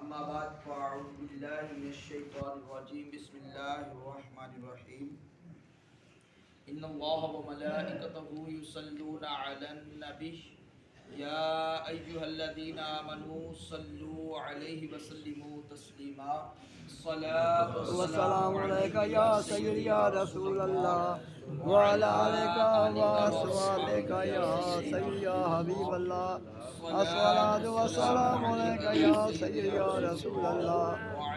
अम्मा बाद फ़अऊज़ु बिल्लाहि मिनश्शैतानिर्रजीम बिस्मिल्लाहिर्रहमानिर्रहीम इन्नल्लाह व मलाइकतहु युसल्लूना अलन नबी या अय्युहल्लज़ीना आमनू सल्लू अलैहि व सल्लिमू तस्लीमा सलातु वस्सलामु अलैका या सय्यदी या रसूल अल्लाह व अला आलिका व अस्हाबिका या सय्यदी या हबीब अल्लाह अस्सलातु वस्सलामु अलैका या सय्यदी या रसूल अल्लाह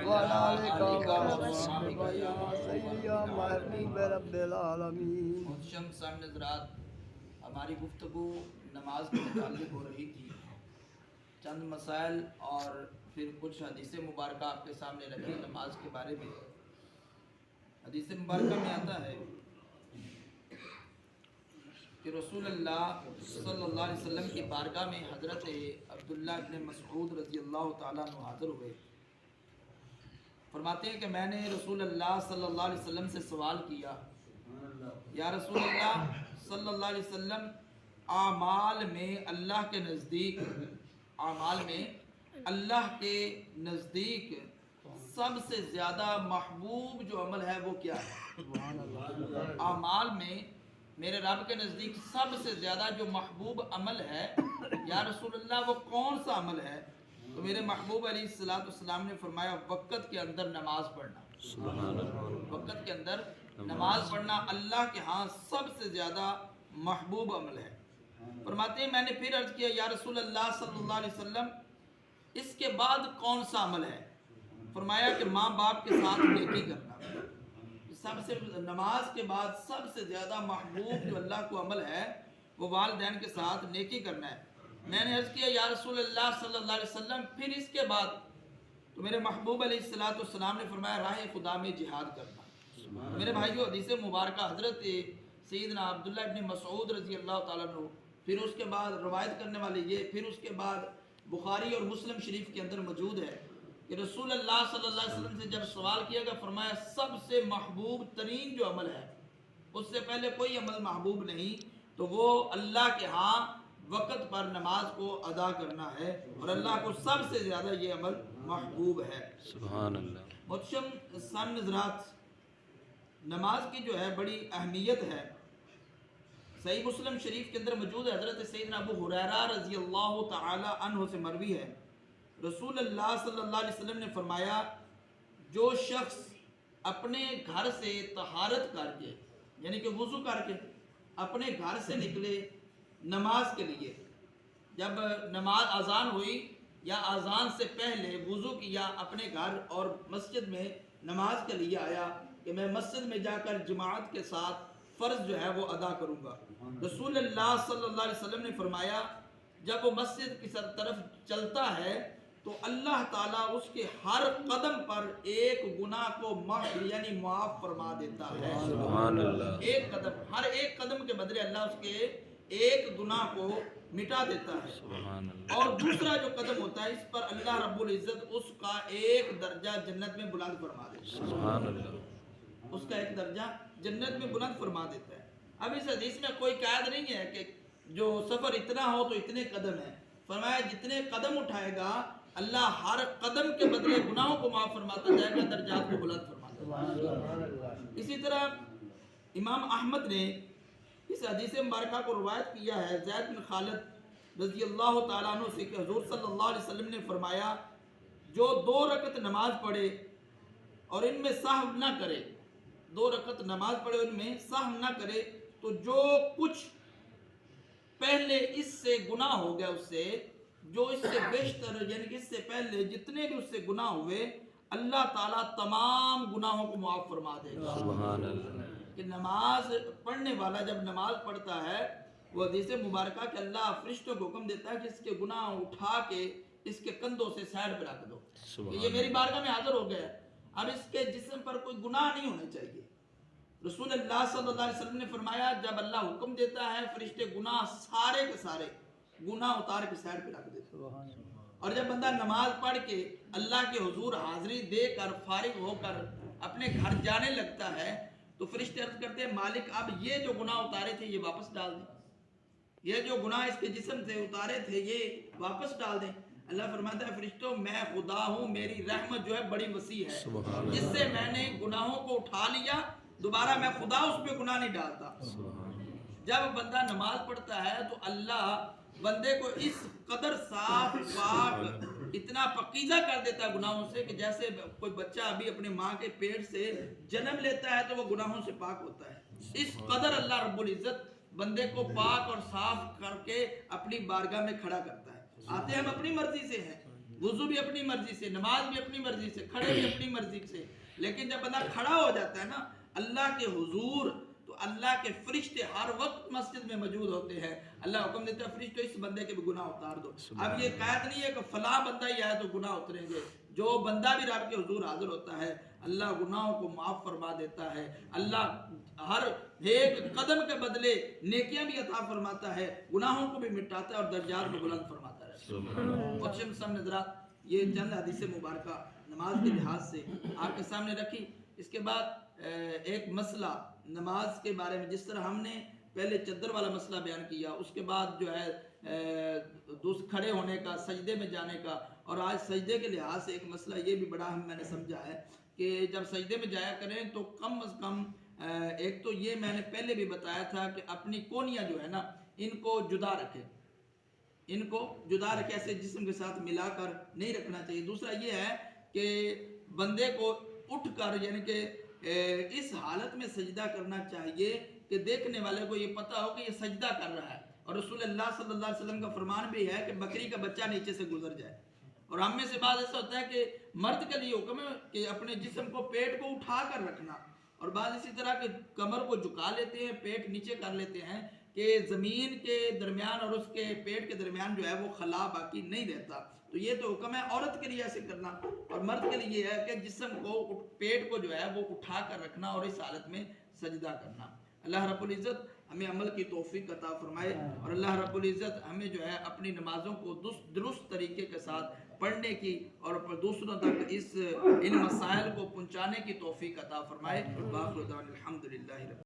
व अला आलिका व अस्हाबिका या सय्यदी या महबूब रब्बिल आलमीन। मुहतरम सामने हज़रात, हमारी गुफ्तगू नमाज के मुताल्लिक़ हो रही थी। चंद मसाइल और फिर कुछ हदीस मुबारक आपके सामने रखी नमाज के बारे में। हदीस मुबारक में आता है कि रसूलुल्लाह सल्लल्लाहु अलैहि वसल्लम की बारगाह में हज़रत अब्दुल्लाह इब्न मसऊद रज़ियल्लाहु ताला अन्हु हाज़िर हुए। फरमाते हैं कि मैंने रसूलुल्लाह सल्लल्लाहु अलैहि वसल्लम से सवाल किया, या रसूलुल्लाह सल्लल्लाहु अलैहि वसल्लम, आमाल में अल्लाह के नज़दीक सबसे ज़्यादा महबूब जो अमल है वो क्या है? आमाल में मेरे रब के नज़दीक सबसे ज़्यादा जो महबूब अमल है, या रसूलुल्लाह वो कौन सा अमल है? तो मेरे महबूब अलैहिस्सलाम ने फरमाया, वक़्त के अंदर नमाज पढ़ना। वक़्त के अंदर नमाज पढ़ना अल्लाह के यहाँ सबसे ज़्यादा महबूब अमल है। फरमाते हैं, मैंने फिर अर्ज़ किया, या रसूलुल्लाह सल्लल्लाहु अलैहि वसल्लम, इसके बाद कौन सा अमल है? फरमाया कि माँ बाप के साथ नेकी करना। सबसे नमाज के बाद सबसे ज़्यादा महबूब जो अल्लाह को अमल है वो वालिदैन के साथ नेकी करना है। मैंने अर्ज़ किया, या रसूलुल्लाह सल्लल्लाहु अलैहि वसल्लम, फिर इसके बाद? तो मेरे महबूब अलैहिस्सलाम ने फरमाया, राह खुदा में जिहाद करना। मेरे भाइयों, हदीस मुबारक हज़रत सैयदना अब्दुल्लाह इब्न मसऊद रज़ियल्लाहु ताला अन्हु, फिर उसके बाद रवायत करने वाले ये, फिर उसके बाद बुखारी और मुस्लिम शरीफ के अंदर मौजूद है कि रसूलुल्लाह सल्लल्लाहु अलैहि वसल्लम से जब सवाल किया गया, फरमाया सबसे महबूब तरीन जो अमल है, उससे पहले कोई अमल महबूब नहीं, तो वो अल्लाह के यहाँ वक़्त पर नमाज को अदा करना है, और अल्लाह को सबसे ज़्यादा ये अमल महबूब है। सुभान अल्लाह। मुहतरम सामने हज़रात, नमाज की जो है बड़ी अहमियत है। सही मुस्लिम शरीफ के अंदर मौजूद है, हज़रत सैयदना अबू हुरैरा रज़ियल्लाहु ताला अन्हु से मरवी है, रसूलुल्लाह सल्लल्लाहु अलैहि वसल्लम ने फरमाया, जो शख्स अपने घर से तहारत करके, यानी कि वुज़ू करके अपने घर से निकले नमाज के लिए, जब नमाज अजान हुई या अजान से पहले वुज़ू किया, अपने घर और मस्जिद में नमाज के लिए आया कि मैं मस्जिद में जाकर जमात के साथ फ़र्ज जो है वो अदा करूँगा। रसूलुल्लाह सल्लल्लाहु अलैहि वसल्लम ने फरमाया, जब वो मस्जिद की तरफ चलता है तो अल्लाह ताला उसके हर कदम पर एक गुनाह को यानी माफ़ फरमा देता है। सुभान अल्लाह। एक कदम, हर एक कदम के बदले अल्लाह उसके एक गुनाह को मिटा देता है। सुभान अल्लाह। और दूसरा जो कदम होता है, इस पर अल्लाह रब्बुल इज़्ज़त उसका एक दर्जा जन्नत में बुलंद फरमा देता है। सुभान अल्लाह। उसका एक दर्जा जन्नत में बुलंद फरमा देता है। अब इस हदीस में कोई कैद नहीं है कि जो सफ़र इतना हो तो इतने कदम है। फरमाया, जितने कदम उठाएगा अल्लाह हर कदम के बदले गुनाहों को माफ़ फरमाता जाएगा, दर्जात को बुलंद फरमाता जाएगा। इसी तरह इमाम अहमद ने इस हदीस मुबारक को रवायत किया है ज़ैद बिन खालिद रज़ियल्लाहु ताला अन्हु से कि हुज़ूर सल्लल्लाहु अलैहि वसल्लम ने फरमाया, जो 2 रकत नमाज पढ़े और इनमें सहव ना करे, 2 रकत नमाज पढ़े और इनमें सहव ना करे, तो जो कुछ पहले इससे गुनाह हो गया उससे, जो इससे बेशतर यानी कि इससे पहले जितने भी उससे गुनाह हुए, अल्लाह ताला तमाम गुनाहों को माफ़ फरमा देगा। सुभान अल्लाह। कि नमाज पढ़ने वाला जब नमाज पढ़ता है, वो हदीस मुबारक कि अल्लाह फरिश्तों को हुक्म देता है कि इसके गुनाह उठा के इसके कंधों से साइड पे रख दो, ये मेरी बारगाह में हाजिर हो गया, अब इसके जिस्म पर कोई गुनाह नहीं होने चाहिए। रसूलुल्लाह सल्लल्लाहु अलैहि वसल्लम ने फरमाया, जब अल्लाह हुक्म देता है, फरिश्ते गुनाह सारे के सारे गुनाह उतार के साइड पे रख देते हैं। और जब बंदा नमाज पढ़ के अल्लाह के हुजूर हाजिरी देकर फारिग होकर अपने घर जाने लगता है, तो फरिश्ते अर्ज करते हैं, मालिक अब ये जो गुनाह उतारे थे ये वापस डाल दें, ये जो गुनाह इसके जिस्म से उतारे थे ये वापस डाल दें। अल्लाह फरमाता है फरिश्तों मैं खुदा हूँ, मेरी रहमत जो है बड़ी वसी है, जिससे मैंने गुनाहों को उठा लिया, दोबारा मैं खुदा उस पर गुनाह नहीं डालता। जब बंदा नमाज पढ़ता है तो अल्लाह बंदे को इस कदर साफ पाक इतना पकीजा कर देता है गुनाहों से कि जैसे कोई बच्चा अभी अपने माँ के पेट से जन्म लेता है तो वो गुनाहों से पाक होता है। इस कदर अल्लाह रब्बुल इज्जत बंदे को पाक और साफ करके अपनी बारगाह में खड़ा करता है। आते हम अपनी मर्जी से हैं, वुजू भी अपनी मर्जी से, नमाज भी अपनी मर्जी से, खड़े भी अपनी मर्जी से, लेकिन जब बंदा खड़ा हो जाता है ना अल्लाह के हुजूर, तो अल्लाह के फरिश्ते हर वक्त मस्जिद में मौजूद होते हैं। अल्लाह हुक्म देता है फरिश्तों इस बंदे के भी गुनाह उतार दो। अब ये कैद नहीं है कि फला बंदा ही आया तो गुनाह उतरेंगे, जो बंदा भी रब के हुजूर हाजिर होता है अल्लाह गुनाहों को माफ फरमा देता है। अल्लाह हर एक कदम के बदले नेकियां भी अता फरमाता है, गुनाहों को भी मिटाता है और दर्जात को बुलंद फरमाता है। ये चंद हदीस मुबारका नमाज के लिहाज से आपके सामने रखी। इसके बाद एक मसला नमाज के बारे में, जिस तरह हमने पहले चद्दर वाला मसला बयान किया, उसके बाद जो है खड़े होने का, सजदे में जाने का, और आज सजदे के लिहाज से एक मसला ये भी बड़ा मैंने समझा है कि जब सजदे में जाया करें तो कम अज़ कम एक तो ये मैंने पहले भी बताया था कि अपनी कोनियाँ जो है ना इनको जुदा रखें, इनको जुदा रखें, ऐसे जिस्म के साथ मिलाकर नहीं रखना चाहिए। दूसरा ये है कि बंदे को उठकर यानी कि इस हालत में सजदा करना चाहिए कि देखने वाले को ये पता हो कि ये सजदा कर रहा है, और रसूलुल्लाह सल्लल्लाहु अलैहि वसल्लम का फरमान भी है कि बकरी का बच्चा नीचे से गुजर जाए। और हम में से बात ऐसा होता है कि मर्द के लिए हुक्म है कि अपने जिस्म को, पेट को उठा कर रखना, और बाद इसी तरह के कमर को झुका लेते हैं, पेट नीचे कर लेते हैं कि ज़मीन के दरमियान और उसके पेट के दरमियान जो है वो खला बाकी नहीं रहता। तो ये तो हुक्म है औरत के लिए ऐसे करना, और मर्द के लिए ये है कि जिस्म को, पेट को जो है वो उठा कर रखना और इस हालत में सजदा करना। अल्लाह रब्बुल इज़्ज़त हमें अमल की तौफीक अता फरमाए, और अल्लाह रब्बुल इज़्ज़त हमें जो है अपनी नमाज़ों को दुरुस्त तरीके के साथ पढ़ने की और दूसरों तक इन मसाइल को पहुँचाने की तौफीक अता फरमाए। वाखिर दावाना अल्हम्दुलिल्लाहि।